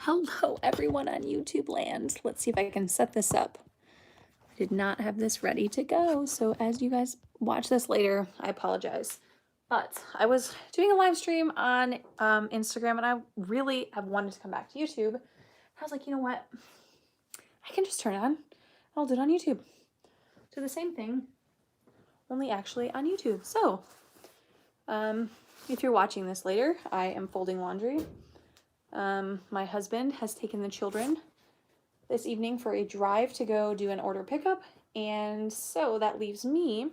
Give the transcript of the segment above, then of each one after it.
Hello, everyone on YouTube land. Let's see if I can set this up. I did not have this ready to go, so as you guys watch this later, I apologize. But I was doing a live stream on Instagram, and I really have wanted to come back to YouTube. I was like, you know what? I can just turn it on. I'll do it on YouTube. Do the same thing, only actually on YouTube. So, if you're watching this later, I am folding laundry. My husband has taken the children this evening for a drive to go do an order pickup, and so that leaves me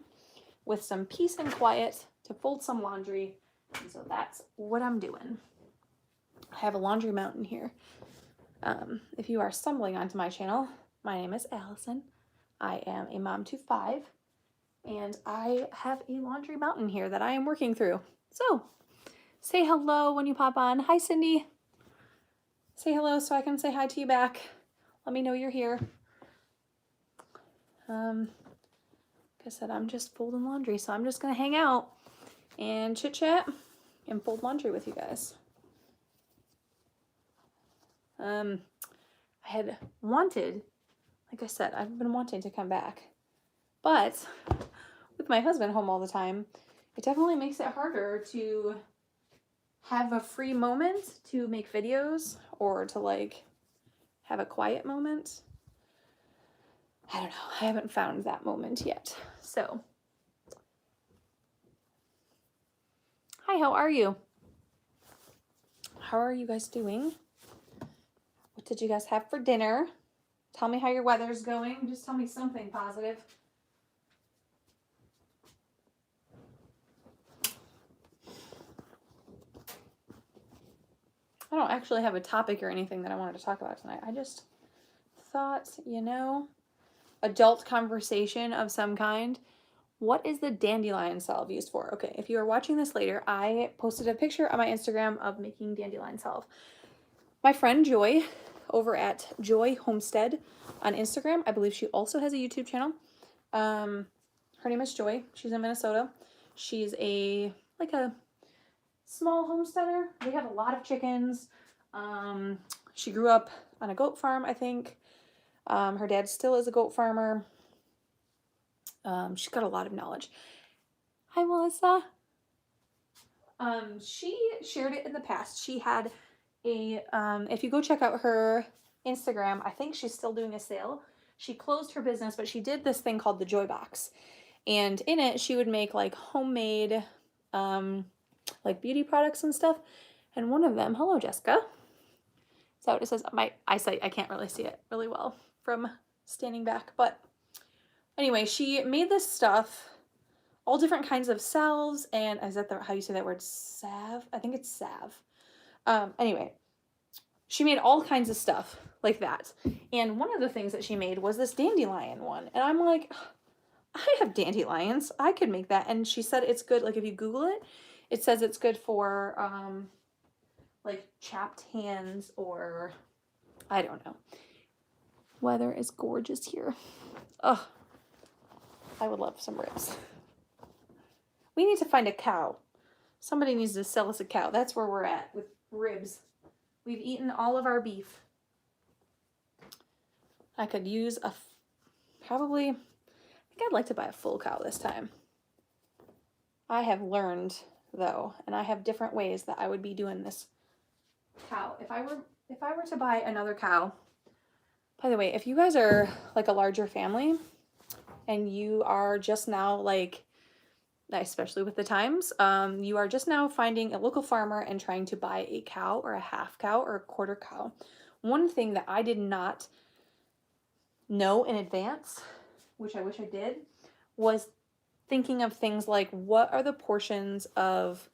with some peace and quiet to fold some laundry, and so that's what I'm doing. I have a laundry mountain here. If you are stumbling onto my channel, my name is Allison. I am a mom to 5, and I have a laundry mountain here that I am working through. So say hello when you pop on. Hi, Cindy. Say hello so I can say hi to you back. Let me know you're here. Like I said, I'm just folding laundry, so I'm just gonna hang out and chit chat and fold laundry with you guys. I had wanted, like I said, I've been wanting to come back, but with my husband home all the time, it definitely makes it harder to have a free moment to make videos or to like have a quiet moment. I don't know. I haven't found that moment yet. So, hi, how are you? How are you guys doing? What did you guys have for dinner? Tell me how your weather's going. Just tell me something positive. I don't actually have a topic or anything that I wanted to talk about tonight. I just thought, you know, adult conversation of some kind. What is the dandelion salve used for? Okay, if you are watching this later, I posted a picture on my Instagram of making dandelion salve. My friend Joy over at Joy Homestead on Instagram, I believe she also has a YouTube channel. Her name is Joy. She's in Minnesota. She's a small homesteader. They have a lot of chickens. She grew up on a goat farm, I think. Her dad still is a goat farmer. She's got a lot of knowledge. Hi, Melissa. She shared it in the past. She had a, if you go check out her Instagram, I think she's still doing a sale. She closed her business, but she did this thing called the Joy Box. And in it, she would make like homemade, like beauty products and stuff. And one of them, hello, Jessica. Is that what it says? My eyesight, I can't really see it really well from standing back. But anyway, she made this stuff, all different kinds of salves, and is that how you say that word? Salve? I think it's salve. Anyway, she made all kinds of stuff like that. And one of the things that she made was this dandelion one. And I'm like, I have dandelions. I could make that. And she said it's good. Like if you Google it, it says it's good for like chapped hands or I don't know. Weather is gorgeous here. Oh, I would love some ribs. We need to find a cow. Somebody needs to sell us a cow. That's where we're at with ribs. We've eaten all of our beef. I could use probably, I think I'd like to buy a full cow this time. I have learned though, and I have different ways that I would be doing this cow. If I were to buy another cow, by the way, if you guys are like a larger family and you are just now like, especially with the times, you are just now finding a local farmer and trying to buy a cow or a half cow or a quarter cow. One thing that I did not know in advance, which I wish I did, was thinking of things like what are the portions of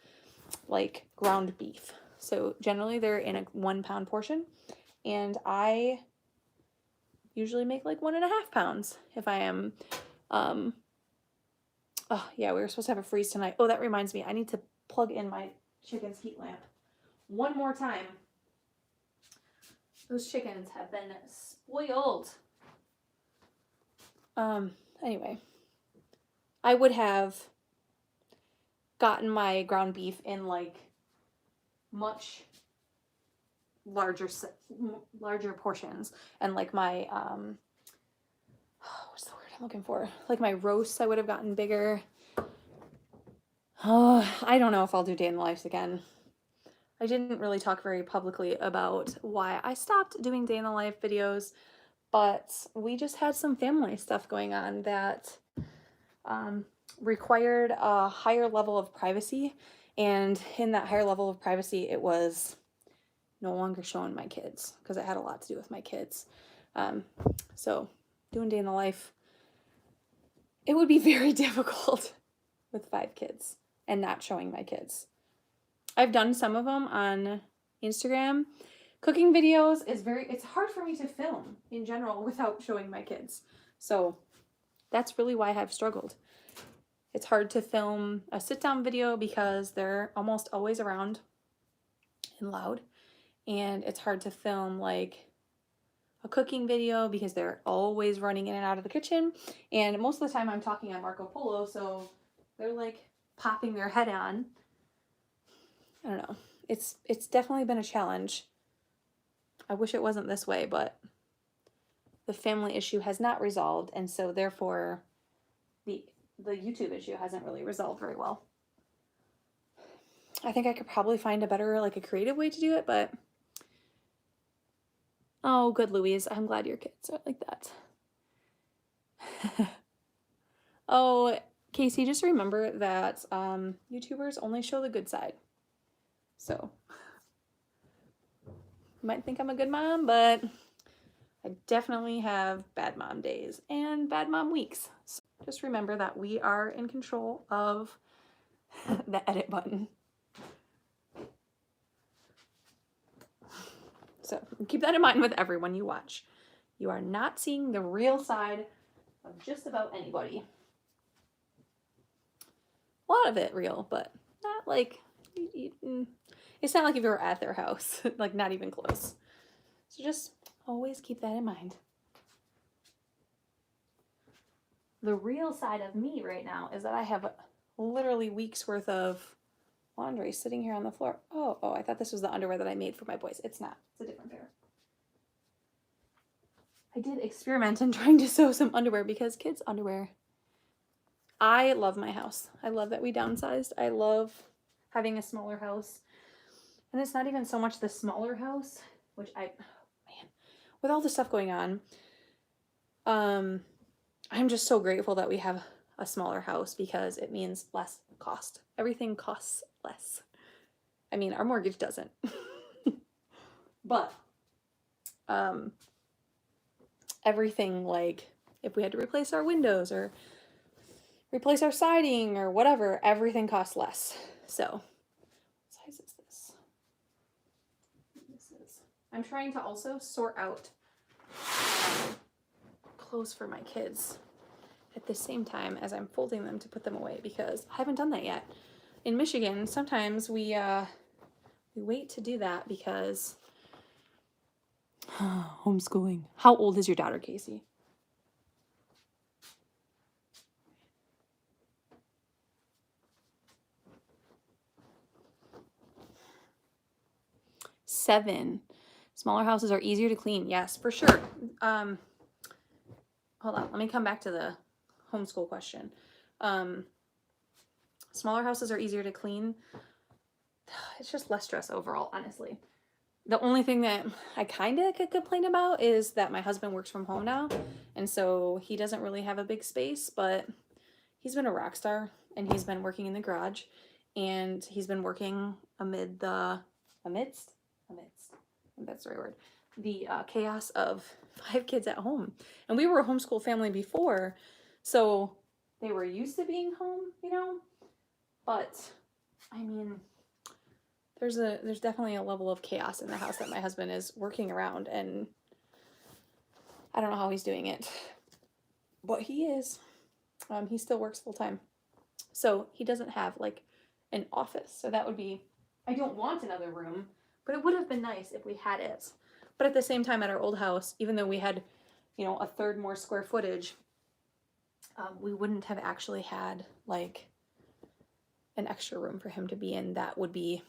like ground beef. So generally they're in a 1 pound portion, and I usually make like 1.5 pounds if I am oh yeah, we were supposed to have a freeze tonight. Oh, that reminds me, I need to plug in my chicken's heat lamp one more time. Those chickens have been spoiled. Anyway, I would have gotten my ground beef in like much larger portions. And like my, what's the word I'm looking for? Like my roasts, I would have gotten bigger. Oh, I don't know if I'll do day in the life again. I didn't really talk very publicly about why I stopped doing day in the life videos, but we just had some family stuff going on that required a higher level of privacy. And in that higher level of privacy, it was no longer showing my kids because it had a lot to do with my kids. So doing day in the life, it would be very difficult with 5 kids and not showing my kids. I've done some of them on Instagram. Cooking videos it's hard for me to film in general without showing my kids. So that's really why I've struggled. It's hard to film a sit-down video because they're almost always around and loud. And it's hard to film like a cooking video because they're always running in and out of the kitchen. And most of the time I'm talking on Marco Polo, so they're like popping their head on. I don't know. It's definitely been a challenge. I wish it wasn't this way, but the family issue has not resolved, and so therefore the YouTube issue hasn't really resolved very well. I think I could probably find a better, like a creative way to do it, but oh, good Louise. I'm glad your kids are like that. Oh, Casey, just remember that YouTubers only show the good side. So, you might think I'm a good mom, but I definitely have bad mom days and bad mom weeks. So just remember that we are in control of the edit button. So keep that in mind with everyone you watch. You are not seeing the real side of just about anybody. A lot of it real, but not like, it's not like if you were at their house, like not even close. So just always keep that in mind. The real side of me right now is that I have literally weeks worth of laundry sitting here on the floor. Oh, I thought this was the underwear that I made for my boys. It's not. It's a different pair. I did experiment in trying to sew some underwear because kids' underwear. I love my house. I love that we downsized. I love having a smaller house. And it's not even so much the smaller house, which with all the stuff going on, I'm just so grateful that we have a smaller house because it means less cost. Everything costs less. I mean, our mortgage doesn't. But everything, like if we had to replace our windows or replace our siding or whatever, everything costs less. So, what size is this? I'm trying to also sort out clothes for my kids at the same time as I'm folding them to put them away because I haven't done that yet. In Michigan, sometimes we wait to do that because homeschooling. How old is your daughter, Casey? Seven. Smaller houses are easier to clean. Yes, for sure. Hold on. Let me come back to the homeschool question. Smaller houses are easier to clean. It's just less stress overall, honestly. The only thing that I kind of could complain about is that my husband works from home now, and so he doesn't really have a big space, but he's been a rock star, and he's been working in the garage, and he's been working amidst, that's the right word, the chaos of 5 kids at home. And we were a homeschool family before, so they were used to being home, you know, but I mean, there's definitely a level of chaos in the house that my husband is working around, and I don't know how he's doing it, but he is. He still works full time, so he doesn't have like an office. So that would be, I don't want another room, but it would have been nice if we had it. But at the same time, at our old house, even though we had, you know, a third more square footage, we wouldn't have actually had like an extra room for him to be in that would be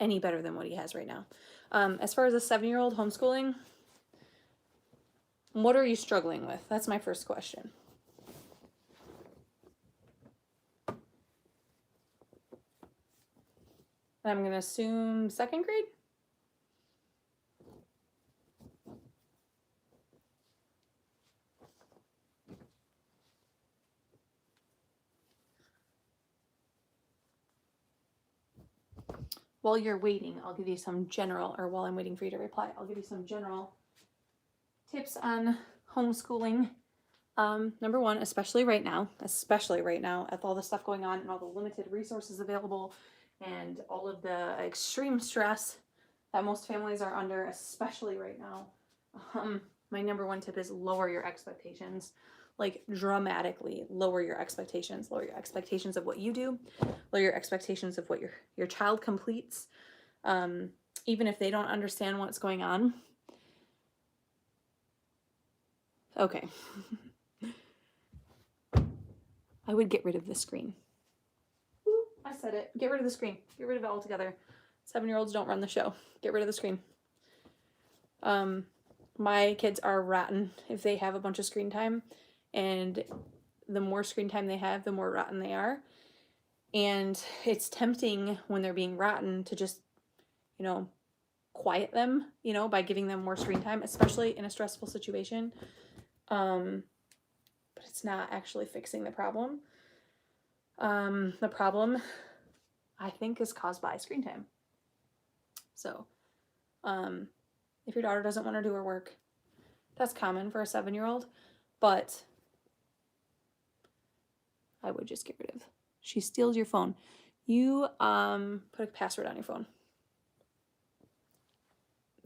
any better than what he has right now. As far as a 7-year-old homeschooling, what are you struggling with? That's my first question. I'm going to assume 2nd grade. While you're waiting, I'll give you some general, or while I'm waiting for you to reply, I'll give you some general tips on homeschooling. Number one, especially right now, with all the stuff going on and all the limited resources available and all of the extreme stress that most families are under, especially right now, my number one tip is lower your expectations. Like, dramatically lower your expectations. Lower your expectations of what you do. Lower your expectations of what your child completes. Even if they don't understand what's going on. Okay. I would get rid of the screen. Ooh, I said it. Get rid of the screen. Get rid of it altogether. 7-year-olds don't run the show. Get rid of the screen. My kids are rotten if they have a bunch of screen time. And the more screen time they have, the more rotten they are. And it's tempting when they're being rotten to just, quiet them, by giving them more screen time, especially in a stressful situation. But it's not actually fixing the problem. The problem, I think, is caused by screen time. So, if your daughter doesn't want to do her work, that's common for a 7-year-old, but I would just get rid of. She steals your phone. You put a password on your phone.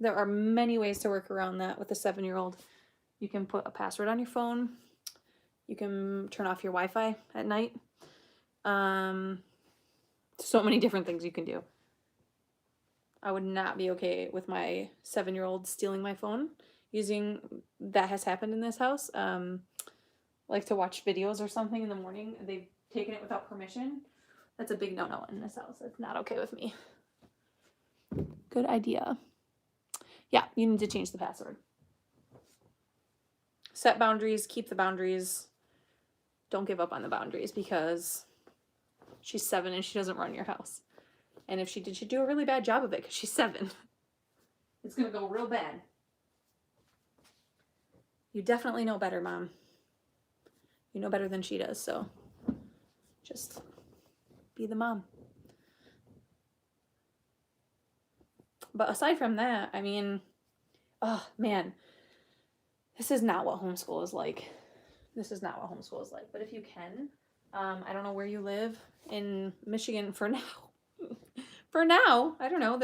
There are many ways to work around that with a 7-year-old. You can put a password on your phone. You can turn off your Wi-Fi at night. So many different things you can do. I would not be okay with my 7-year-old stealing my phone. That has happened in this house. Like to watch videos or something in the morning. They've taken it without permission. That's a big no-no in this house. It's not okay with me. Good idea. Yeah, you need to change the password. Set boundaries, keep the boundaries. Don't give up on the boundaries because she's 7 and she doesn't run your house. And if she did, she'd do a really bad job of it because she's 7. It's going to go real bad. You definitely know better, Mom. You know better than she does, so just be the mom. But aside from that, I mean, oh man, this is not what homeschool is like. This is not what homeschool is like. But if you can, I don't know where you live in Michigan for now. For now, I don't know.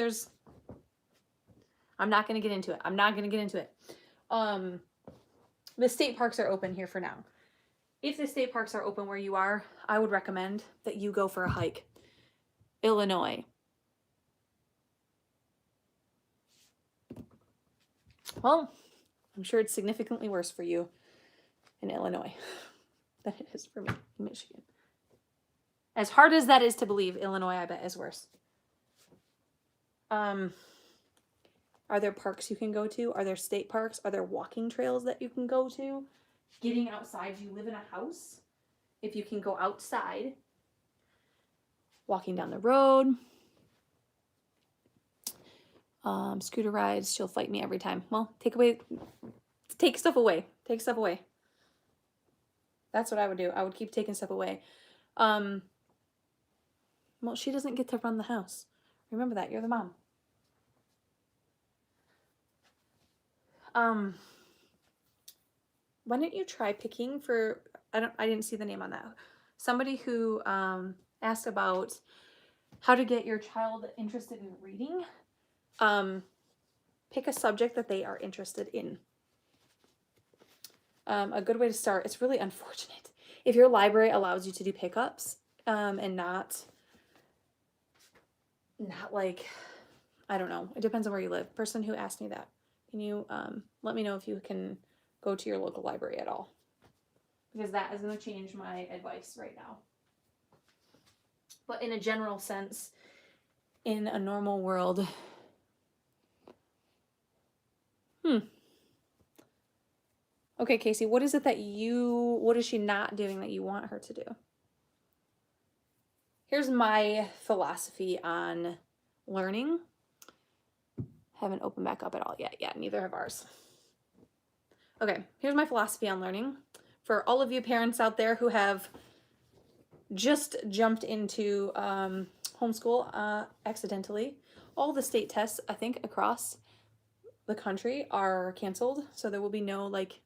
I'm not going to get into it. The state parks are open here for now. If the state parks are open where you are, I would recommend that you go for a hike. Illinois. Well, I'm sure it's significantly worse for you in Illinois than it is for me in Michigan. As hard as that is to believe, Illinois, I bet, is worse. Are there parks you can go to? Are there state parks? Are there walking trails that you can go to? Getting outside, do you live in a house? If you can go outside, walking down the road, scooter rides, she'll fight me every time. Well, take stuff away. Take stuff away. That's what I would do. I would keep taking stuff away. Well, she doesn't get to run the house. Remember that. You're the mom. Why don't you try picking for, I didn't see the name on that. Somebody who asked about how to get your child interested in reading. Pick a subject that they are interested in. A good way to start, it's really unfortunate. If your library allows you to do pickups and not like, I don't know, it depends on where you live. Person who asked me that, can you let me know if you can go to your local library at all? Because that is going to change my advice right now. But in a general sense, in a normal world. Okay, Casey, what is she not doing that you want her to do? Here's my philosophy on learning. Haven't opened back up at all yet. Yeah, neither have ours. Okay, here's my philosophy on learning. For all of you parents out there who have just jumped into homeschool accidentally, all the state tests, I think, across the country are canceled. So there will be no, like,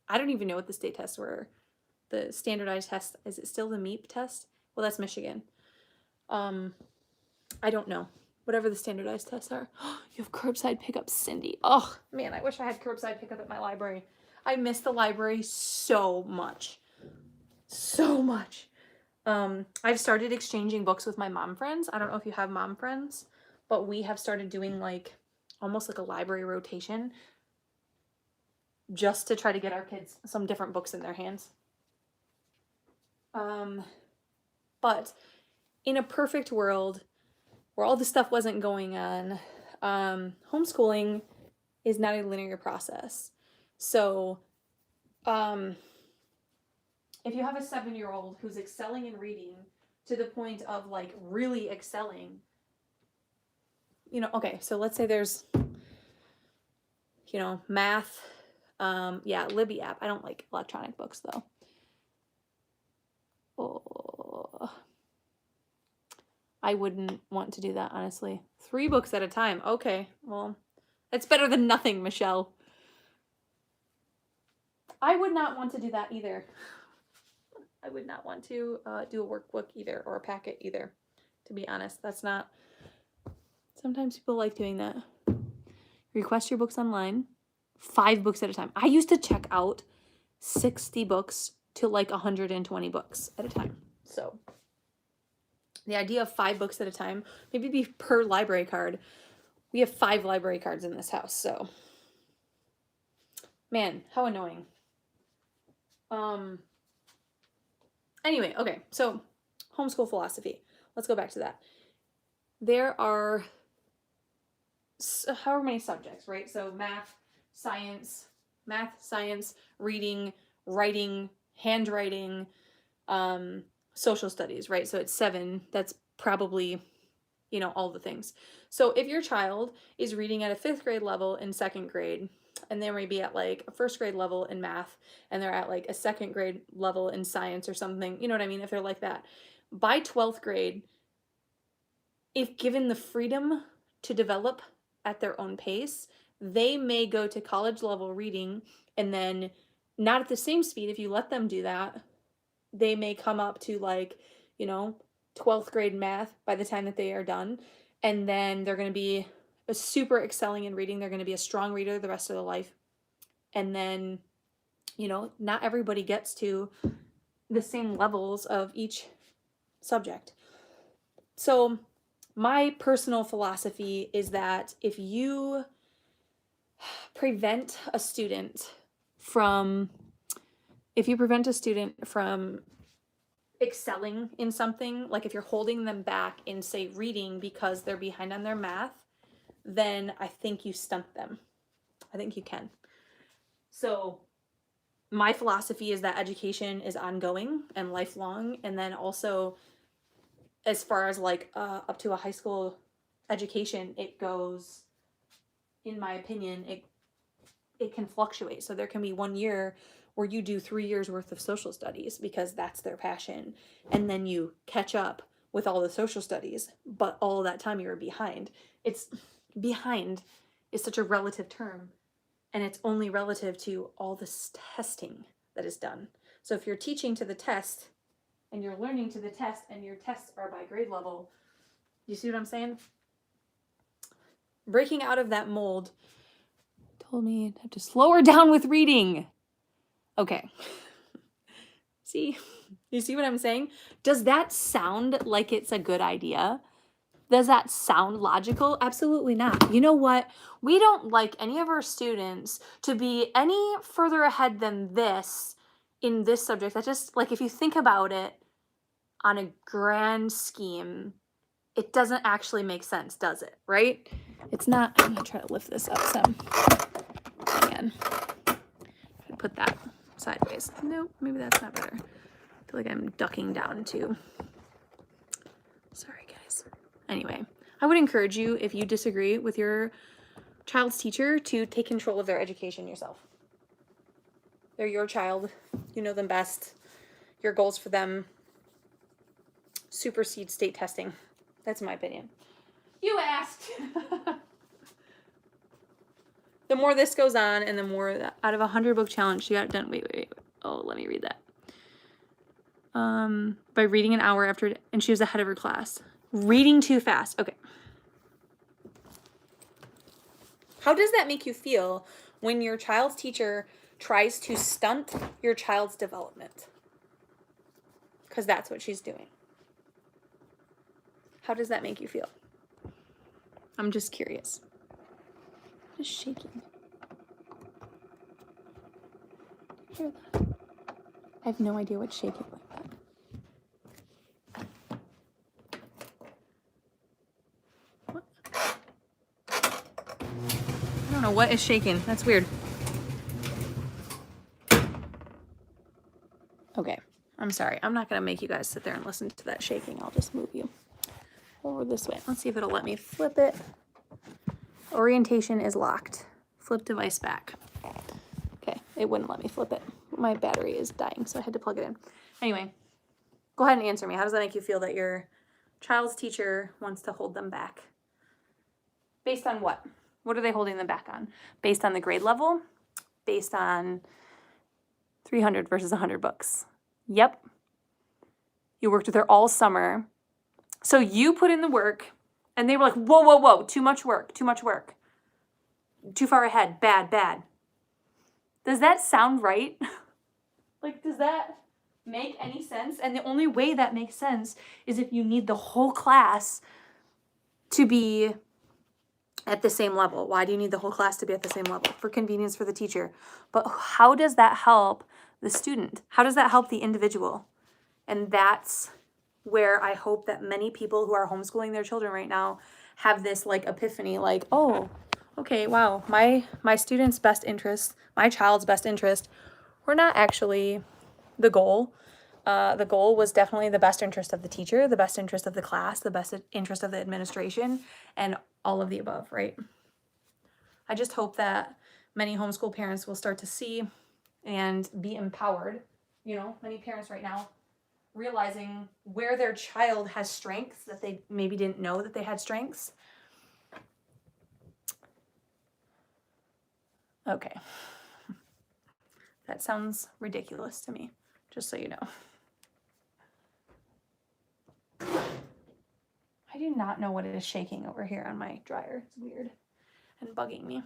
I don't even know what the state tests were. The standardized test, is it still the MEP test? Well, that's Michigan. I don't know. Whatever the standardized tests are. You have curbside pickup, Cindy. Oh, man, I wish I had curbside pickup at my library. I miss the library so much. So much. I've started exchanging books with my mom friends. I don't know if you have mom friends, but we have started doing like almost like a library rotation just to try to get our kids some different books in their hands. But in a perfect world where all this stuff wasn't going on, homeschooling is not a linear process. So, if you have a 7-year-old who's excelling in reading to the point of like really excelling, okay, so let's say there's, math, Libby app. I don't like electronic books though. Oh, I wouldn't want to do that, honestly. 3 books at a time. Okay, well, it's better than nothing, Michelle. I would not want to do that either. I would not want to do a workbook either or a packet either, to be honest. That's not... Sometimes people like doing that. Request your books online, 5 books at a time. I used to check out 60 books to like 120 books at a time. So the idea of 5 books at a time, maybe be per library card. We have 5 library cards in this house, so man, how annoying. Anyway, okay, so homeschool philosophy. Let's go back to that. There are however many subjects, right? So math, science, reading, writing, handwriting, social studies, right? So it's 7. That's probably, all the things. So if your child is reading at a 5th grade level in 2nd grade, and they may be at like a 1st grade level in math, and they're at like a 2nd grade level in science or something, you know what I mean? If they're like that, by 12th grade, if given the freedom to develop at their own pace, they may go to college level reading, and then not at the same speed. If you let them do that, they may come up to like, 12th grade math by the time that they are done. And then they're going to be a super excelling in reading. They're going to be a strong reader the rest of their life. And then, not everybody gets to the same levels of each subject. So my personal philosophy is that if you prevent a student from excelling in something, like if you're holding them back in, say, reading because they're behind on their math, then I think you stunt them. I think you can. So my philosophy is that education is ongoing and lifelong, and then also as far as like up to a high school education, it goes, in my opinion, it can fluctuate. So there can be 1 year where you do 3 years worth of social studies because that's their passion, and then you catch up with all the social studies, but all that time you were behind. Behind is such a relative term, and it's only relative to all this testing that is done. So if you're teaching to the test and you're learning to the test and your tests are by grade level, you see what I'm saying? Breaking out of that mold told me I have to slow her down with reading. Okay. See? You see what I'm saying? Does that sound like it's a good idea? Does that sound logical? Absolutely not. You know what? We don't like any of our students to be any further ahead than this in this subject. That just, like, if you think about it on a grand scheme, it doesn't actually make sense, does it? Right? It's not. I'm gonna try to lift this up some. Again, put that sideways. Nope, maybe that's not better. I feel like I'm ducking down too. Sorry, guys. Anyway, I would encourage you, if you disagree with your child's teacher, to take control of their education yourself. They're your child. You know them best. Your goals for them supersede state testing. That's my opinion. You asked. The more this goes on, and the more out of a 100-book challenge, she got it done. Wait. Oh, let me read that. By reading an hour after, and she was ahead of her class. Reading too fast. Okay. How does that make you feel when your child's teacher tries to stunt your child's development? Because that's what she's doing. How does that make you feel? I'm just curious. It's shaking. Hear that? I have no idea what's shaking like that. What? I don't know what is shaking. That's weird. Okay, I'm sorry. I'm not going to make you guys sit there and listen to that shaking. I'll just move you over this way. Let's see if it'll let me flip it. Orientation is locked. Flip device back. Okay, it wouldn't let me flip it. My battery is dying, so I had to plug it in. Anyway, go ahead and answer me. How does that make you feel that your child's teacher wants to hold them back? Based on what? What are they holding them back on? Based on the grade level? Based on 300 versus 100 books? Yep. You worked with her all summer. So you put in the work, and they were like, whoa, too much work. Too far ahead, bad. Does that sound right? Like, does that make any sense? And the only way that makes sense is if you need the whole class to be at the same level. Why do you need the whole class to be at the same level? For convenience for the teacher. But how does that help the student? How does that help the individual? And that's where I hope that many people who are homeschooling their children right now have this like epiphany, like, oh, okay, wow, my student's best interest, my child's best interest, were not actually the goal. The goal was definitely the best interest of the teacher, the best interest of the class, the best interest of the administration, and all of the above, right? I just hope that many homeschool parents will start to see and be empowered. You know, many parents right now realizing where their child has strengths that they maybe didn't know that they had strengths. Okay. That sounds ridiculous to me, just so you know. I do not know what it is shaking over here on my dryer. It's weird and bugging me.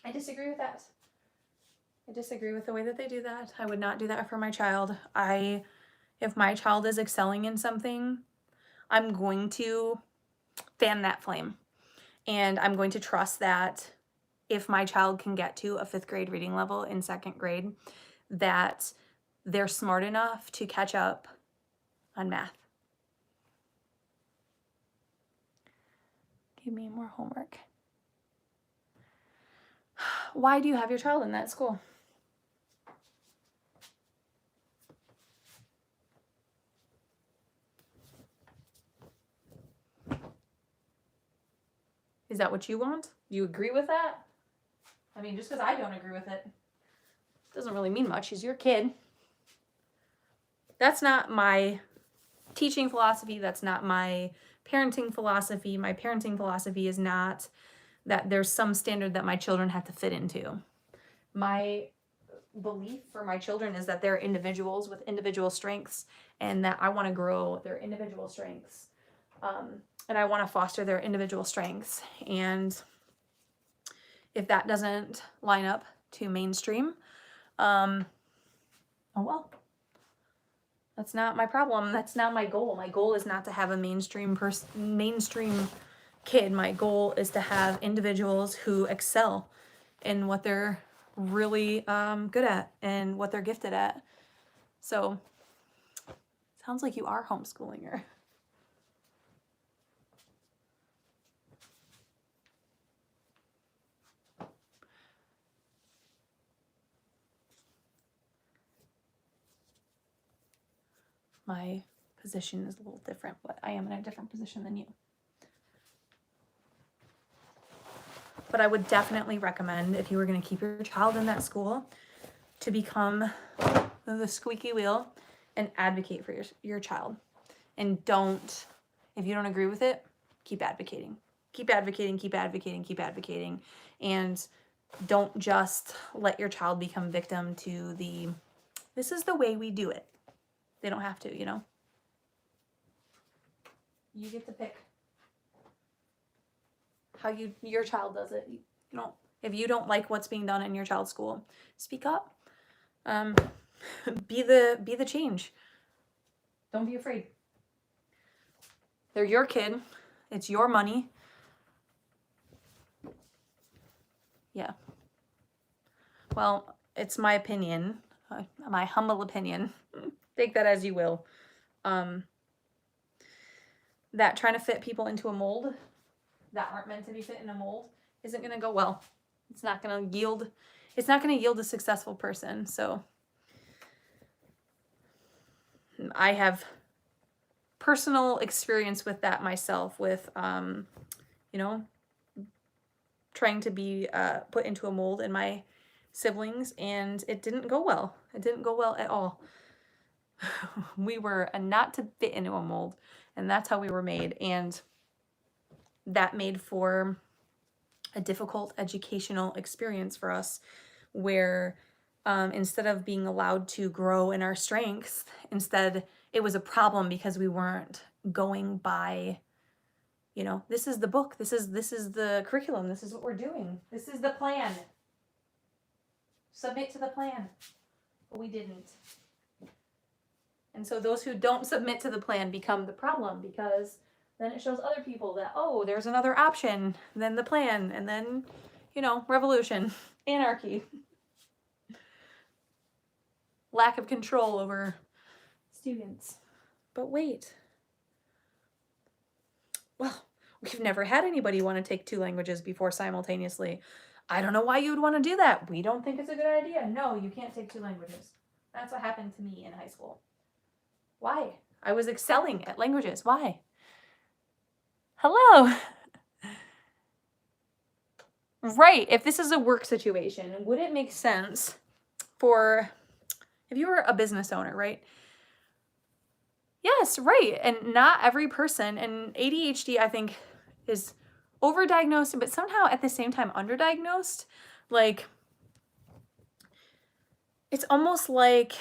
I disagree with that. I disagree with the way that they do that. I would not do that for my child. If my child is excelling in something, I'm going to fan that flame. And I'm going to trust that if my child can get to a 5th grade reading level in 2nd grade, that they're smart enough to catch up on math. Give me more homework. Why do you have your child in that school? Is that what you want? Do you agree with that? I mean, just because I don't agree with it doesn't really mean much. He's your kid. That's not my teaching philosophy. That's not my parenting philosophy. My parenting philosophy is not that there's some standard that my children have to fit into. My belief for my children is that they're individuals with individual strengths, and that I want to grow their individual strengths. And I want to foster their individual strengths. And if that doesn't line up to mainstream, oh well. That's not my problem. That's not my goal. My goal is not to have a mainstream kid. My goal is to have individuals who excel in what they're really good at and what they're gifted at. So, sounds like you are homeschooling her. my position is a little different, but I am in a different position than you. But I would definitely recommend, if you were going to keep your child in that school, to become the squeaky wheel and advocate for your child. And don't, if you don't agree with it, keep advocating. Keep advocating, keep advocating, keep advocating. And don't just let your child become victim to this is the way we do it. They don't have to, you know? You get to pick how your child does it. You know, if you don't like what's being done in your child's school, speak up. Be the change. Don't be afraid. They're your kid. It's your money. Yeah. Well, it's my opinion, my humble opinion. Take that as you will. That trying to fit people into a mold that aren't meant to be fit in a mold isn't going to go well. It's not going to yield a successful person. So I have personal experience with that myself, with, you know, trying to be put into a mold in my siblings, and it didn't go well. It didn't go well at all. We were not to fit into a mold, and that's how we were made. And that made for a difficult educational experience for us, where instead of being allowed to grow in our strengths, instead it was a problem because we weren't going by, you know, this is the book, this is the curriculum, this is what we're doing, this is the plan. Submit to the plan. But we didn't. And so those who don't submit to the plan become the problem, because then it shows other people that, oh, there's another option than the plan. And then, you know, revolution, anarchy, lack of control over students. But wait. Well, we've never had anybody want to take 2 languages before simultaneously. I don't know why you would want to do that. We don't think it's a good idea. No, you can't take 2 languages. That's what happened to me in high school. Why? I was excelling at languages. Why? Hello. Right. If this is a work situation, would it make sense for, if you were a business owner, right? Yes, right. And not every person, and ADHD, I think, is overdiagnosed, but somehow at the same time underdiagnosed. Like, it's almost like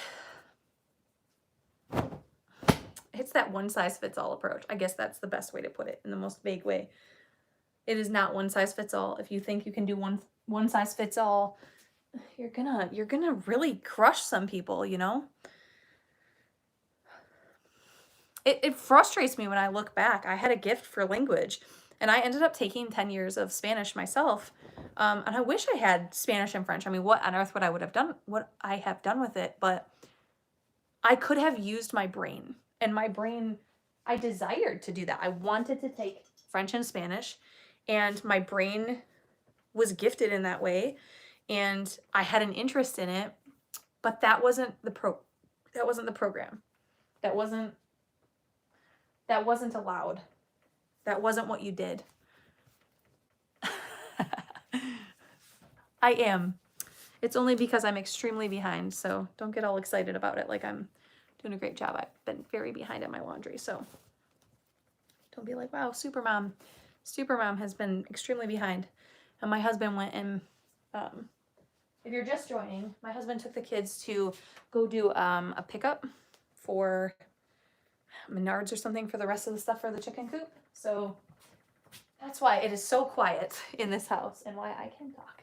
it's that one-size-fits-all approach. I guess that's the best way to put it, in the most vague way. It is not one-size-fits-all. If you think you can do one-size-fits-all, you're gonna really crush some people, you know? It frustrates me when I look back. I had a gift for language, and I ended up taking 10 years of Spanish myself. And I wish I had Spanish and French. I mean, what on earth would I have done with it? But I could have used my brain. And my brain, I desired to do that. I wanted to take French and Spanish, and my brain was gifted in that way, and I had an interest in it, but that wasn't the program. That wasn't allowed. That wasn't what you did. I am. It's only because I'm extremely behind, so don't get all excited about it like I'm doing a great job. I've been very behind at my laundry, so don't be like, wow, Supermom has been extremely behind. And my husband went and, if you're just joining, my husband took the kids to go do a pickup for Menards or something for the rest of the stuff for the chicken coop. So that's why it is so quiet in this house and why I can talk.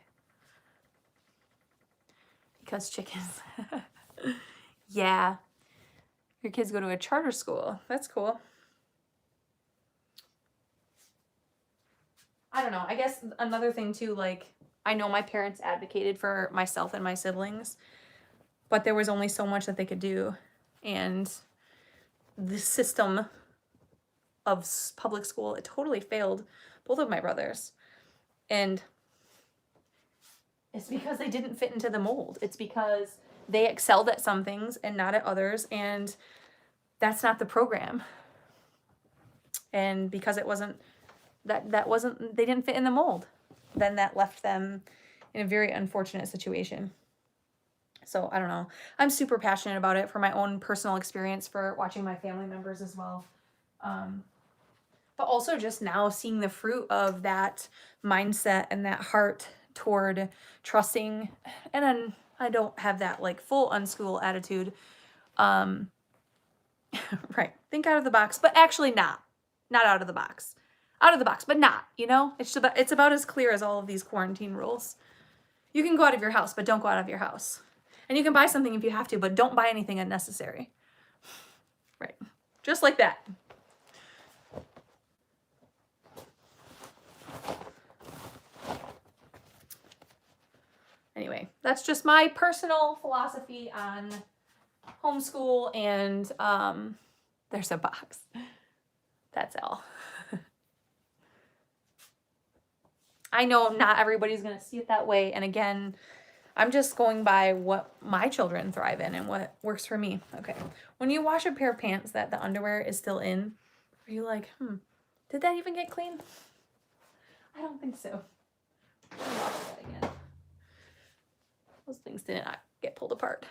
Because chickens. Yeah. Your kids go to a charter school. That's cool. I don't know. I guess another thing too, like, I know my parents advocated for myself and my siblings, but there was only so much that they could do. And the system of public school, it totally failed both of my brothers. And it's because they didn't fit into the mold. It's because they excelled at some things and not at others. And that's not the program. And because it wasn't, they didn't fit in the mold, then that left them in a very unfortunate situation. So I don't know. I'm super passionate about it for my own personal experience, for watching my family members as well. But also just now seeing the fruit of that mindset and that heart toward trusting. And then I don't have that like full unschool attitude. Right. Think out of the box, but actually not out of the box. Out of the box, but not, you know? It's about as clear as all of these quarantine rules. You can go out of your house, but don't go out of your house. And you can buy something if you have to, but don't buy anything unnecessary. Right. Just like that. Anyway, that's just my personal philosophy on homeschool, and there's a box. That's all. I know not everybody's going to see it that way. And again, I'm just going by what my children thrive in and what works for me. Okay. When you wash a pair of pants that the underwear is still in, are you like, did that even get clean? I don't think so. I'll wash that again. Those things did not get pulled apart.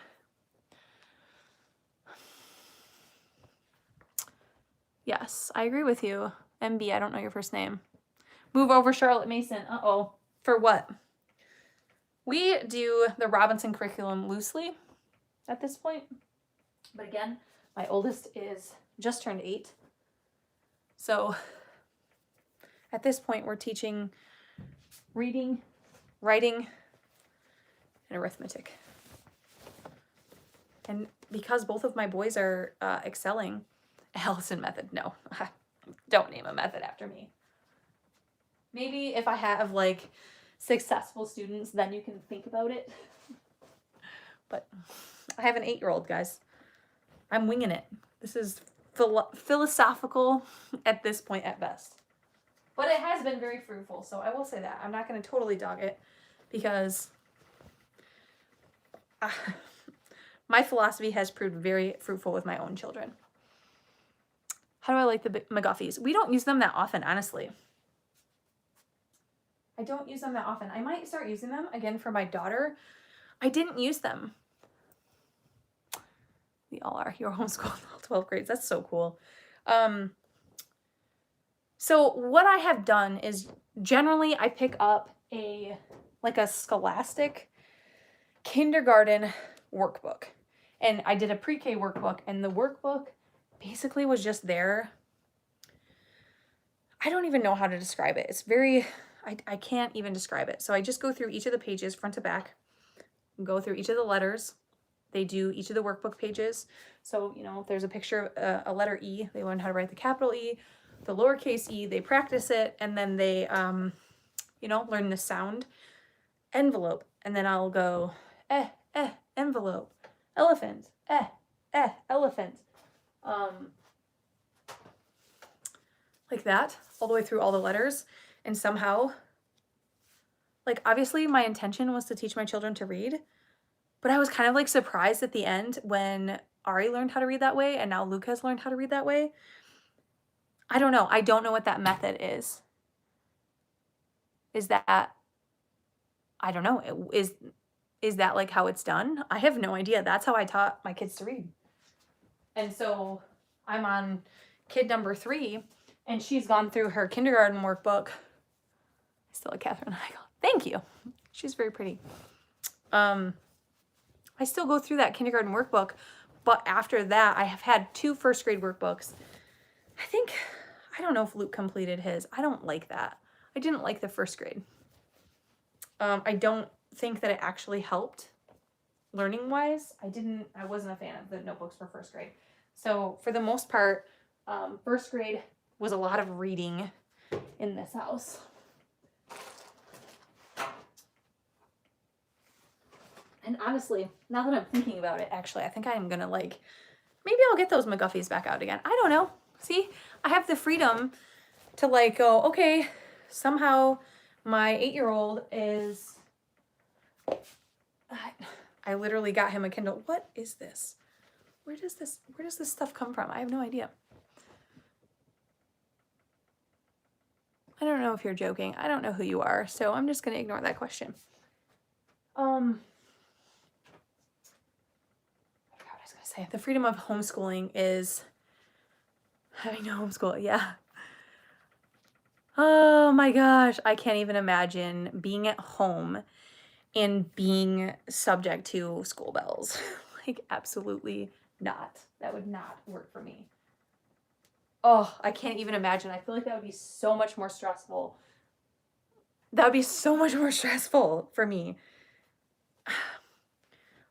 Yes, I agree with you. MB, I don't know your first name. Move over, Charlotte Mason. Uh-oh. For what? We do the Robinson curriculum loosely at this point. But again, my oldest is just turned 8. So at this point, we're teaching reading, writing, and arithmetic. And because both of my boys are excelling, Allison method, no. Don't name a method after me. Maybe if I have like successful students, then you can think about it. But I have an 8-year-old, guys. I'm winging it. This is philosophical at this point at best. But it has been very fruitful, so I will say that. I'm not going to totally dog it because my philosophy has proved very fruitful with my own children. How do I like the McGuffies? We don't use them that often, honestly. I don't use them that often. I might start using them again for my daughter. I didn't use them. We all are. You're homeschooled all 12 grades. That's so cool. So what I have done is generally I pick up a Scholastic kindergarten workbook. And I did a pre-K workbook, and the workbook basically was just there. I don't even know how to describe it. It's very, I can't even describe it. So I just go through each of the pages front to back, go through each of the letters. They do each of the workbook pages. So, you know, if there's a picture of a letter E, they learn how to write the capital E, the lowercase e, they practice it, and then they, learn the sound. Envelope. And then I'll go, envelope. Elephant. Elephant. Like that, all the way through all the letters. And somehow, obviously my intention was to teach my children to read, but I was kind of surprised at the end when Ari learned how to read that way, and now Luke has learned how to read that way. I don't know. I don't know what that method is. Is that, I don't know. Is that how it's done? I have no idea. That's how I taught my kids to read. And so I'm on kid number 3, and she's gone through her kindergarten workbook. I still like Catherine. I go, thank you. She's very pretty. I still go through that kindergarten workbook, but after that, I have had 2 first grade workbooks. I don't know if Luke completed his. I don't like that. I didn't like the first grade. I don't think that it actually helped learning-wise. I wasn't a fan of the notebooks for first grade. So for the most part, first grade was a lot of reading in this house. And honestly, now that I'm thinking about it, actually, I think I'm going to maybe I'll get those McGuffies back out again. I don't know. See, I have the freedom to go, okay, somehow my 8-year-old is, I literally got him a Kindle. What is this? where does this stuff come from? I have no idea. I don't know if you're joking. I don't know who you are, so I'm just going to ignore that question. I forgot what I was going to say. The freedom of homeschooling is having to homeschool. Yeah. Oh my gosh. I can't even imagine being at home and being subject to school bells. Like, absolutely not. That would not work for me. Oh, I can't even imagine. I feel like that would be so much more stressful. That would be so much more stressful for me.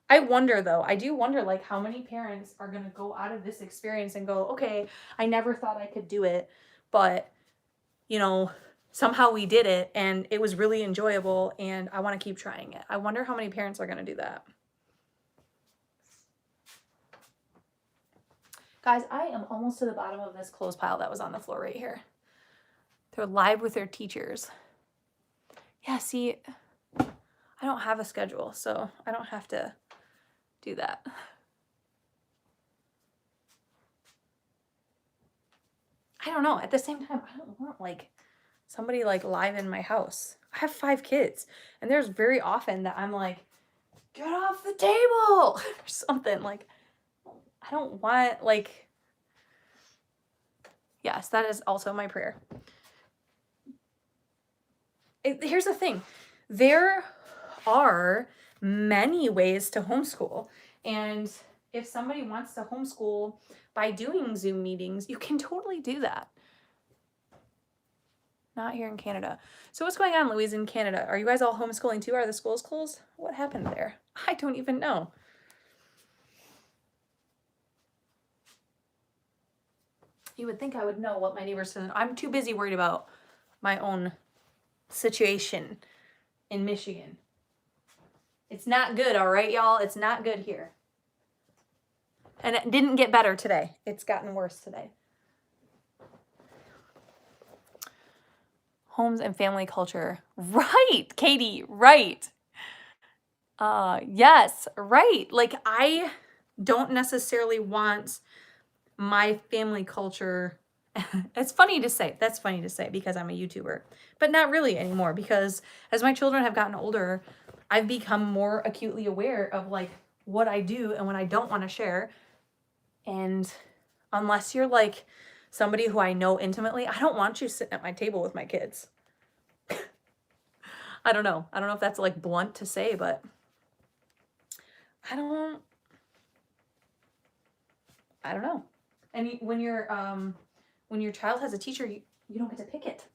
I wonder though, I do wonder like how many parents are going to go out of this experience and go, okay, I never thought I could do it, but somehow we did it and it was really enjoyable and I want to keep trying it. I wonder how many parents are going to do that. Guys, I am almost to the bottom of this clothes pile that was on the floor right here. They're live with their teachers. Yeah, see, I don't have a schedule, so I don't have to do that. I don't know. At the same time, I don't want like somebody like live in my house. I have 5 kids, and there's very often that I'm like, get off the table or something. Like, I don't want like, yes, that is also my prayer. Here's the thing. There are many ways to homeschool, and if somebody wants to homeschool by doing Zoom meetings, you can totally do that. Not here in Canada. So what's going on, Louise, in Canada? Are you guys all homeschooling too? Are the schools closed? What happened there? I don't even know. You would think I would know what my neighbors said. I'm too busy worried about my own situation in Michigan. It's not good, all right, y'all? It's not good here. And it didn't get better today. It's gotten worse today. Homes and family culture. Right, Katie, right. Yes, right. Like, I don't necessarily want my family culture. It's funny to say. That's funny to say because I'm a YouTuber, but not really anymore, because as my children have gotten older, I've become more acutely aware of like what I do and what I don't want to share. And unless you're like somebody who I know intimately, I don't want you sitting at my table with my kids. I don't know. I don't know if that's like blunt to say, but I don't know. And when your child has a teacher, you don't get to pick it.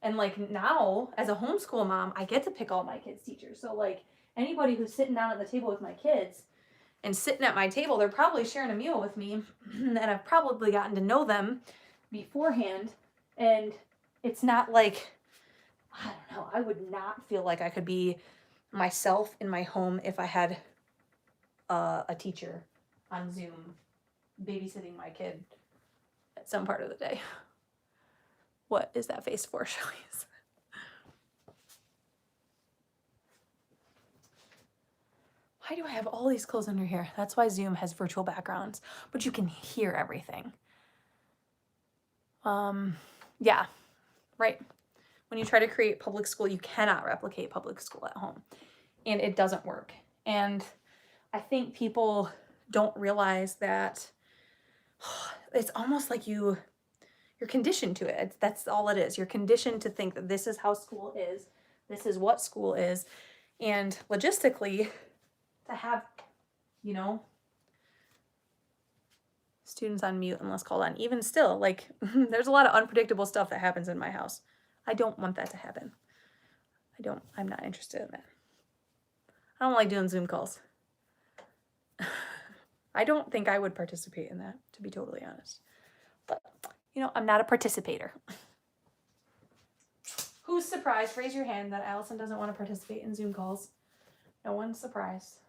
And like now, as a homeschool mom, I get to pick all my kids' teachers. So like anybody who's sitting down at the table with my kids and sitting at my table, they're probably sharing a meal with me, and I've probably gotten to know them beforehand. And it's not like, I don't know, I would not feel like I could be myself in my home if I had a teacher on Zoom babysitting my kid at some part of the day. What is that face for, Shelley's? Why do I have all these clothes under here? That's why Zoom has virtual backgrounds, but you can hear everything. Yeah, right. When you try to create public school, you cannot replicate public school at home, and it doesn't work. And I think people don't realize that it's almost like you're conditioned to it. That's all it is. You're conditioned to think that this is how school is. This is what school is. And logistically, to have, students on mute unless called on, even still, like, there's a lot of unpredictable stuff that happens in my house. I don't want that to happen. I'm not interested in that. I don't like doing Zoom calls. I don't think I would participate in that, to be totally honest. But, I'm not a participator. Who's surprised? Raise your hand that Allison doesn't want to participate in Zoom calls. No one's surprised.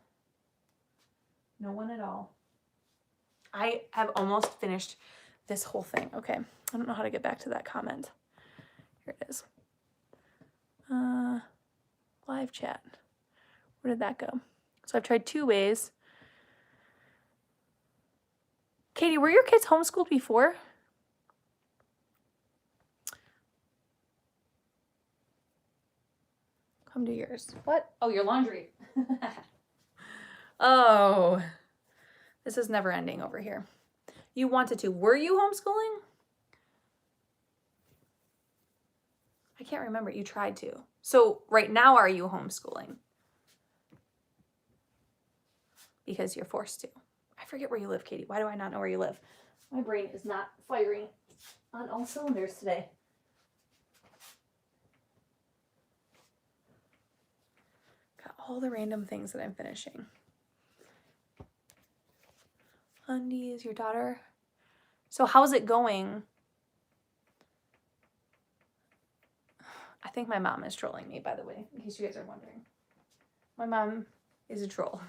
No one at all. I have almost finished this whole thing. Okay, I don't know how to get back to that comment. Here it is. Live chat. Where did that go? So I've tried 2 ways. Katie, were your kids homeschooled before? Come do yours. What? Oh, your laundry. Oh, this is never ending over here. You wanted to. Were you homeschooling? I can't remember. You tried to. So right now, are you homeschooling? Because you're forced to. I forget where you live, Katie. Why do I not know where you live? My brain is not firing on all cylinders today. Got all the random things that I'm finishing. Undies, your daughter. So how's it going? I think my mom is trolling me, by the way, in case you guys are wondering. My mom is a troll.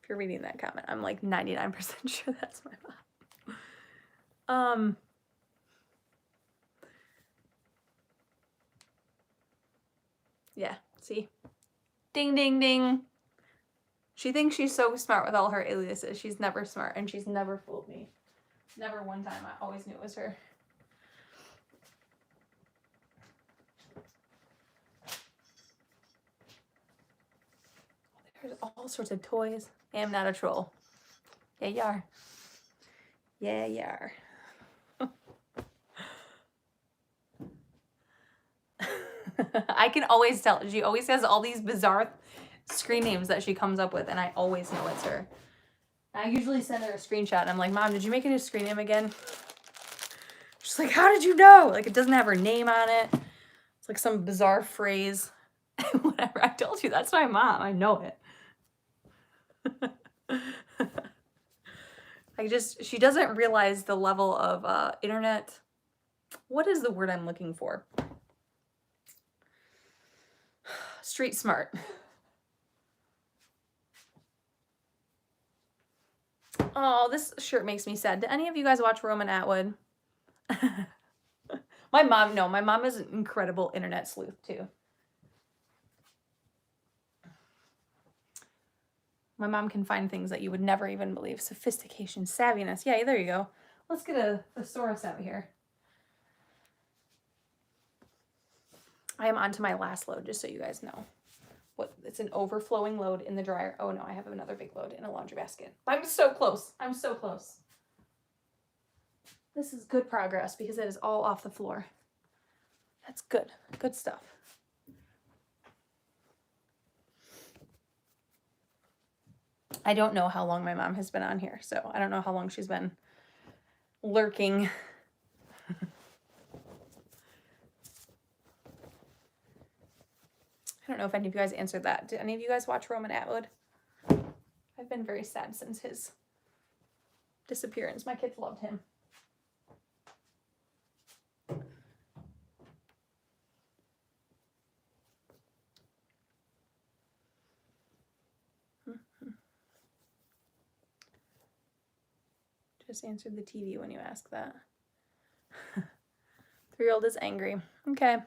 If you're reading that comment, I'm like 99% sure that's my mom. Yeah, see? Ding, ding, ding. She thinks she's so smart with all her aliases. She's never smart, and she's never fooled me. Never one time. I always knew it was her. There's all sorts of toys. I am not a troll. Yeah, you are. Yeah, you are. I can always tell. She always has all these bizarre screen names that she comes up with, and I always know it's her. I usually send her a screenshot, and I'm like, Mom, did you make a new screen name again? She's like, how did you know? Like, it doesn't have her name on it. It's like some bizarre phrase. Whatever. I told you, that's my mom. I know it. She doesn't realize the level of internet. What is the word I'm looking for? Street smart. Oh, this shirt makes me sad. Did any of you guys watch Roman Atwood? My mom is an incredible internet sleuth too. My mom can find things that you would never even believe. Sophistication, savviness. Yeah, there you go. Let's get a thesaurus out here. I am on to my last load, just so you guys know. It's an overflowing load in the dryer. Oh no, I have another big load in a laundry basket. I'm so close. I'm so close. This is good progress because it is all off the floor. That's good. Good stuff. I don't know how long my mom has been on here, so I don't know how long she's been lurking. I don't know if any of you guys answered that. Did any of you guys watch Roman Atwood? I've been very sad since his disappearance. My kids loved him. Just answered the TV when you ask that. 3-year-old is angry. Okay.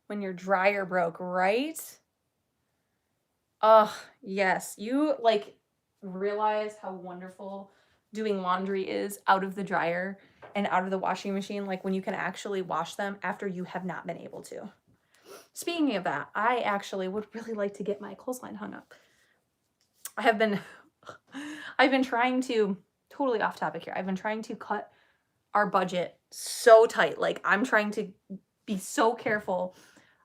When your dryer broke, right? Oh, yes. You like realize how wonderful doing laundry is out of the dryer and out of the washing machine, like when you can actually wash them after you have not been able to. Speaking of that, I actually would really like to get my clothesline hung up. I've been trying to, totally off topic here, I've been trying to cut our budget so tight. Like, I'm trying to be so careful.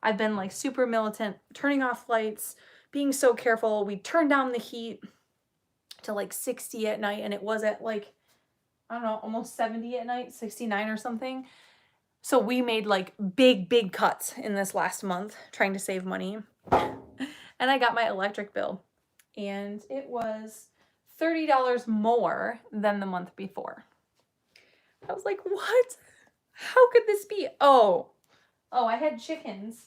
I've been like super militant, turning off lights, being so careful. We turned down the heat to like 60 at night, and it was at like, I don't know, almost 70 at night, 69 or something. So we made like big cuts in this last month trying to save money. And I got my electric bill, and it was $30 more than the month before. I was like, what? How could this be? Oh, I had chickens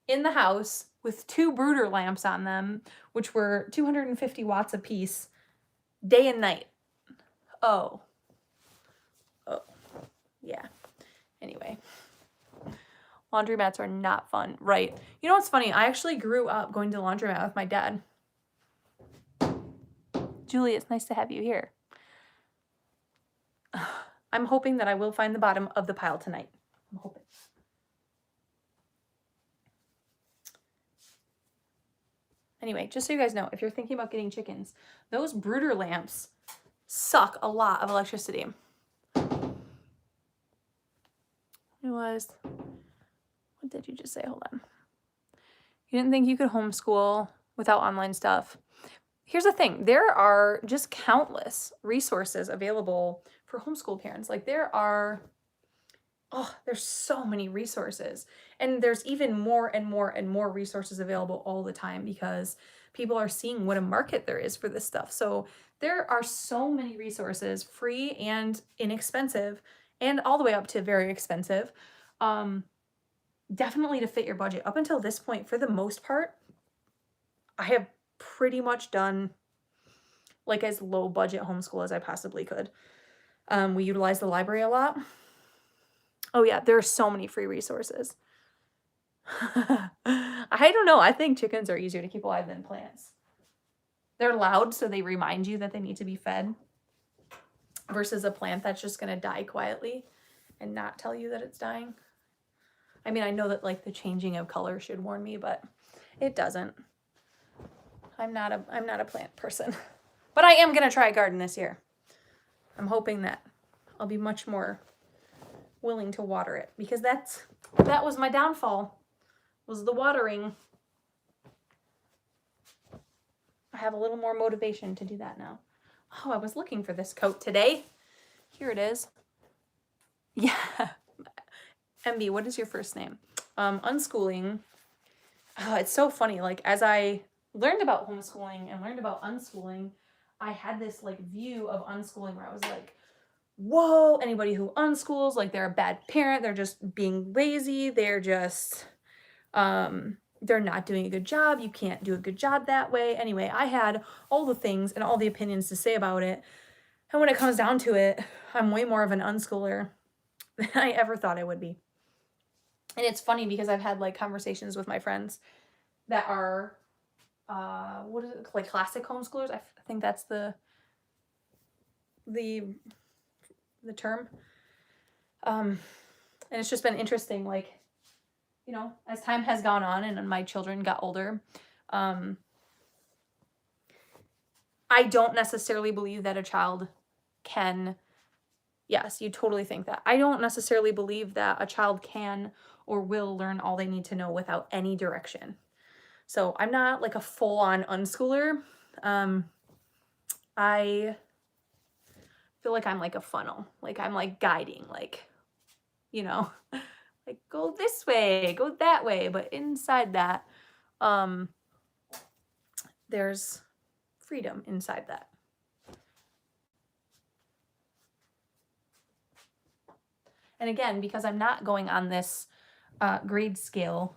in the house with 2 brooder lamps on them, which were 250 watts a piece, day and night. Oh, yeah. Anyway, laundromats are not fun, right? You know what's funny? I actually grew up going to the laundromat with my dad. Julie, it's nice to have you here. I'm hoping that I will find the bottom of the pile tonight. I'm hoping. Anyway, just so you guys know, if you're thinking about getting chickens, those brooder lamps suck a lot of electricity. What did you just say? Hold on. You didn't think you could homeschool without online stuff. Here's the thing. There are just countless resources available for homeschool parents. Like there's so many resources. And there's even more and more and more resources available all the time because people are seeing what a market there is for this stuff. So there are so many resources, free and inexpensive, and all the way up to very expensive, definitely to fit your budget. Up until this point, for the most part, I have pretty much done like as low budget homeschool as I possibly could. We utilize the library a lot. Oh yeah, there are so many free resources. I don't know. I think chickens are easier to keep alive than plants. They're loud, so they remind you that they need to be fed, versus a plant that's just going to die quietly and not tell you that it's dying. I mean, I know that like the changing of color should warn me, but it doesn't. I'm not a plant person. But I am going to try a garden this year. I'm hoping that I'll be much more willing to water it, because that was my downfall, was the watering. I have a little more motivation to do that now. Oh, I was looking for this coat today. Here it is. Yeah. MB, what is your first name? Unschooling. Oh, it's so funny. Like, as I learned about homeschooling and learned about unschooling, I had this like view of unschooling where I was like, whoa, anybody who unschools, like they're a bad parent. They're just being lazy. They're just, they're not doing a good job. You can't do a good job that way. Anyway, I had all the things and all the opinions to say about it. And when it comes down to it, I'm way more of an unschooler than I ever thought I would be. And it's funny because I've had like conversations with my friends that are, what is it, like classic homeschoolers? I think that's the term. And it's just been interesting, like, you know, as time has gone on and my children got older, I don't necessarily believe that a child can, yes, you totally think that. I don't necessarily believe that a child can or will learn all they need to know without any direction. So I'm not like a full-on unschooler. I feel like I'm like a funnel. Like I'm like guiding, like, you know, like go this way, go that way. But inside that, there's freedom inside that. And again, because I'm not going on this grade scale,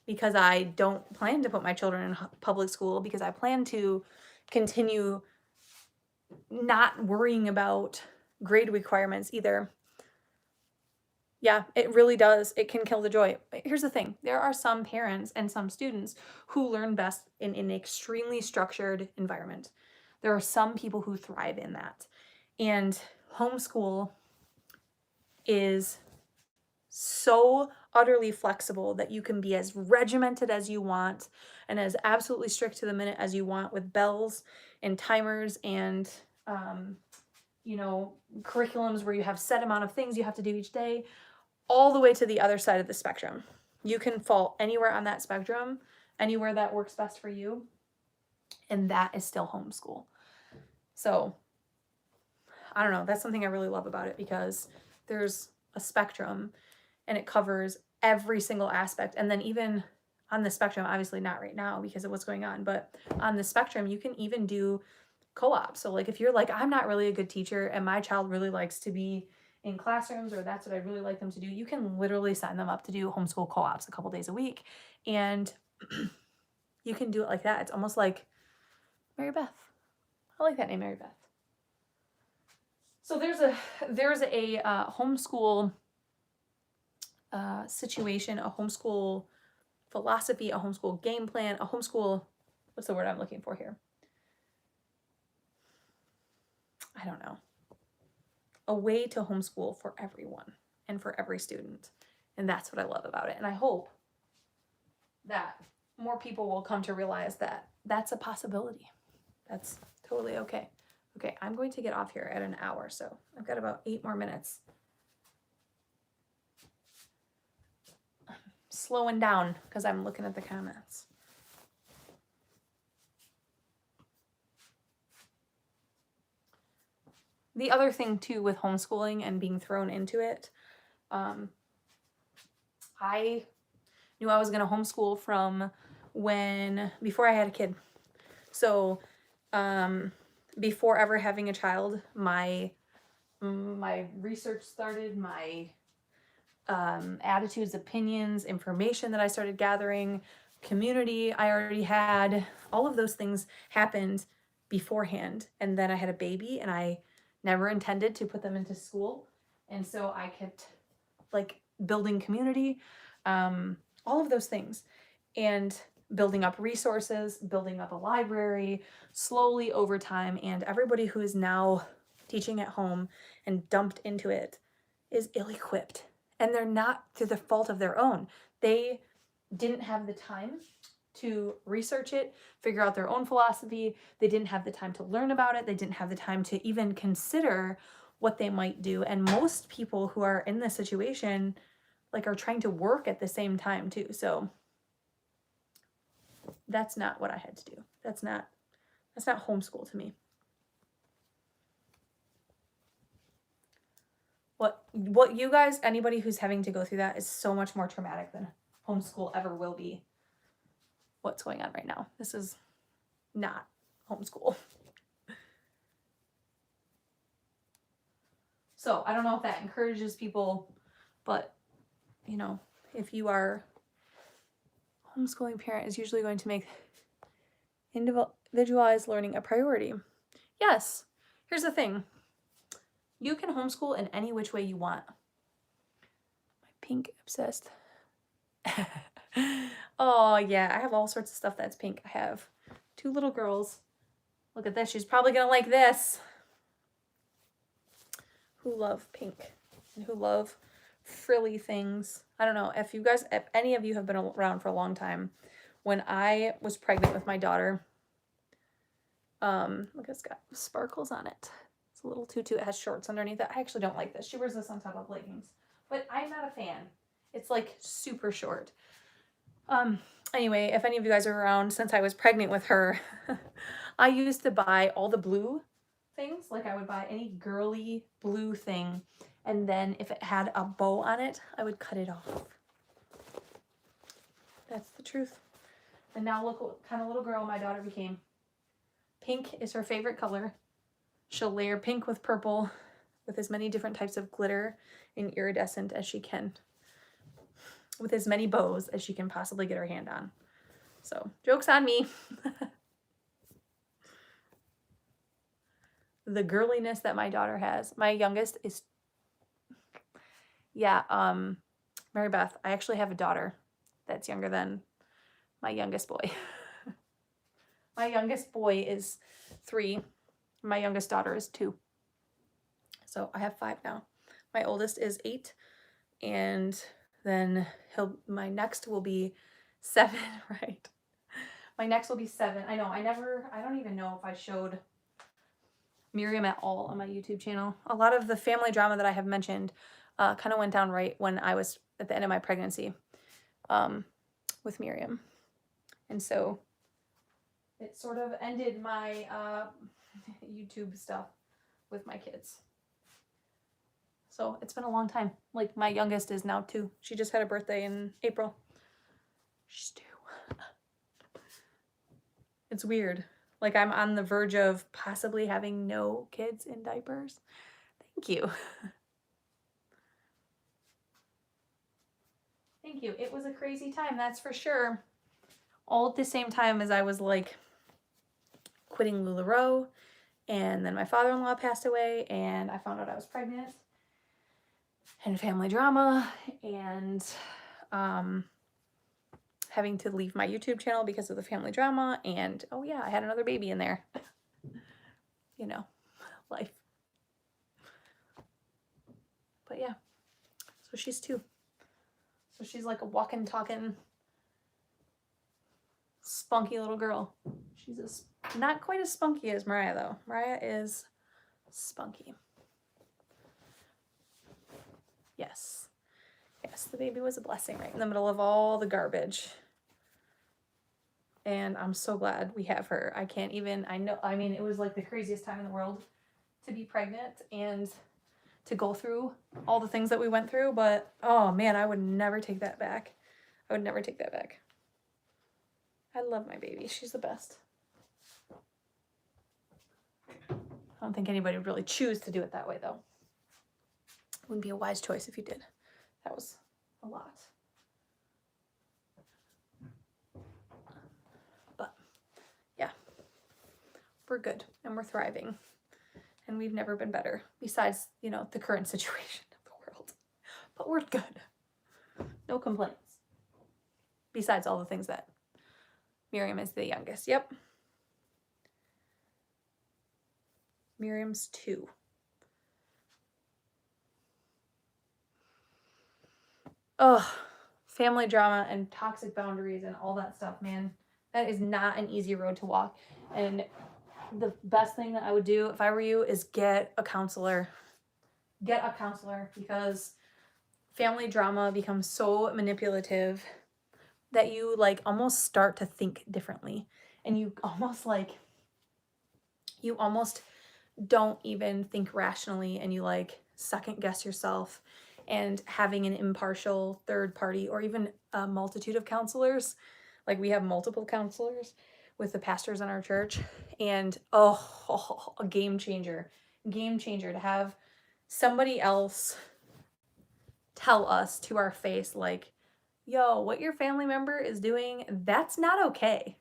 because I don't plan to put my children in public school, because I plan to continue not worrying about grade requirements either. Yeah, it really does. It can kill the joy. But here's the thing. There are some parents and some students who learn best in an extremely structured environment. There are some people who thrive in that. And homeschool is so utterly flexible that you can be as regimented as you want and as absolutely strict to the minute as you want, with bells and timers and, you know, curriculums where you have set amount of things you have to do each day, all the way to the other side of the spectrum. You can fall anywhere on that spectrum, anywhere that works best for you, and that is still homeschool. So I don't know, that's something I really love about it, because there's a spectrum and it covers every single aspect. And then even on the spectrum, obviously not right now because of what's going on, but on the spectrum, you can even do co-op. So like if you're like, I'm not really a good teacher and my child really likes to be in classrooms, or that's what I'd really like them to do, you can literally sign them up to do homeschool co-ops a couple days a week. And you can do it like that. It's almost like Mary Beth. I like that name, Mary Beth. So there's a homeschool situation, a homeschool philosophy, a homeschool game plan, a homeschool, what's the word I'm looking for here? I don't know, a way to homeschool for everyone and for every student. And that's what I love about it. And I hope that more people will come to realize that that's a possibility. That's totally okay. Okay, I'm going to get off here at an hour, so I've got about 8 more minutes. I'm slowing down because I'm looking at the comments. The other thing too with homeschooling and being thrown into it, I knew I was going to homeschool from before I had a kid. So before ever having a child, my research started, my attitudes, opinions, information that I started gathering, community I already had, all of those things happened beforehand. And then I had a baby and I never intended to put them into school. And so I kept like building community, all of those things, and building up resources, building up a library slowly over time. And everybody who is now teaching at home and dumped into it is ill-equipped. And they're not through the fault of their own. They didn't have the time to research it, figure out their own philosophy. They didn't have the time to learn about it. They didn't have the time to even consider what they might do. And most people who are in this situation like are trying to work at the same time too. So that's not what I had to do. That's not homeschool to me. What you guys, anybody who's having to go through that is so much more traumatic than homeschool ever will be. What's going on right now? This is not homeschool. So I don't know if that encourages people, but you know, if you are homeschooling parent is usually going to make individualized learning a priority. Yes, here's the thing. You can homeschool in any which way you want. My pink obsessed. Oh yeah, I have all sorts of stuff that's pink. I have 2 little girls. Look at this. She's probably gonna like this. Who love pink and who love frilly things. I don't know if any of you have been around for a long time. When I was pregnant with my daughter, look, it's got sparkles on it. It's a little tutu. It has shorts underneath it. I actually don't like this. She wears this on top of leggings, but I'm not a fan. It's like super short. Anyway, if any of you guys are around, since I was pregnant with her, I used to buy all the blue things. Like I would buy any girly blue thing, and then if it had a bow on it, I would cut it off. That's the truth. And now look what kind of little girl my daughter became. Pink is her favorite color. She'll layer pink with purple with as many different types of glitter and iridescent as she can, with as many bows as she can possibly get her hand on. So, joke's on me. The girliness that my daughter has. My youngest is, Mary Beth, I actually have a daughter that's younger than my youngest boy. My youngest boy is 3. My youngest daughter is 2. So I have 5 now. My oldest is 8, and then my next will be 7, right? My next will be 7. I know, I don't even know if I showed Miriam at all on my YouTube channel. A lot of the family drama that I have mentioned kind of went down right when I was at the end of my pregnancy with Miriam. And so it sort of ended my YouTube stuff with my kids. So it's been a long time. Like my youngest is now 2. She just had a birthday in April. She's 2. It's weird. Like I'm on the verge of possibly having no kids in diapers. Thank you. Thank you. It was a crazy time, that's for sure. All at the same time as I was like quitting LuLaRoe, and then my father-in-law passed away, and I found out I was pregnant, and family drama, and having to leave my YouTube channel because of the family drama, and oh yeah, I had another baby in there. You know, life. But yeah, so she's 2. So she's like a walking, talking, spunky little girl. She's not quite as spunky as Mariah, though. Mariah is spunky. Yes. Yes, the baby was a blessing right in the middle of all the garbage. And I'm so glad we have her. I mean, it was like the craziest time in the world to be pregnant and to go through all the things that we went through. But, oh man, I would never take that back. I would never take that back. I love my baby. She's the best. I don't think anybody would really choose to do it that way, though. Wouldn't be a wise choice if you did. That was a lot. But yeah, we're good and we're thriving. And we've never been better, besides, you know, the current situation of the world. But we're good. No complaints. Besides all the things that Miriam is the youngest. Yep. Miriam's 2. Oh, family drama and toxic boundaries and all that stuff, man. That is not an easy road to walk. And the best thing that I would do if I were you is get a counselor. Get a counselor, because family drama becomes so manipulative that you like almost start to think differently. And you almost don't even think rationally, and you like second guess yourself. And having an impartial third party, or even a multitude of counselors, like we have multiple counselors with the pastors in our church, and a game changer to have somebody else tell us to our face, like, yo, what your family member is doing, that's not okay.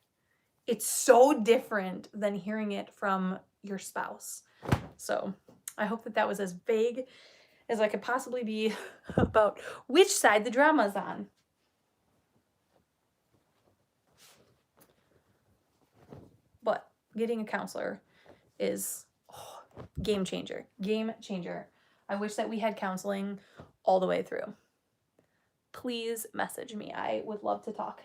It's so different than hearing it from your spouse. So I hope that was as vague as I could possibly be about which side the drama's on. But getting a counselor is game changer. Game changer. I wish that we had counseling all the way through. Please message me. I would love to talk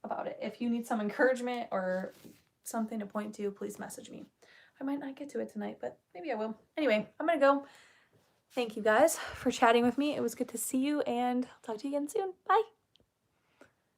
about it. If you need some encouragement or something to point to, please message me. I might not get to it tonight, but maybe I will. Anyway, I'm going to go. Thank you guys for chatting with me. It was good to see you, and I'll talk to you again soon. Bye.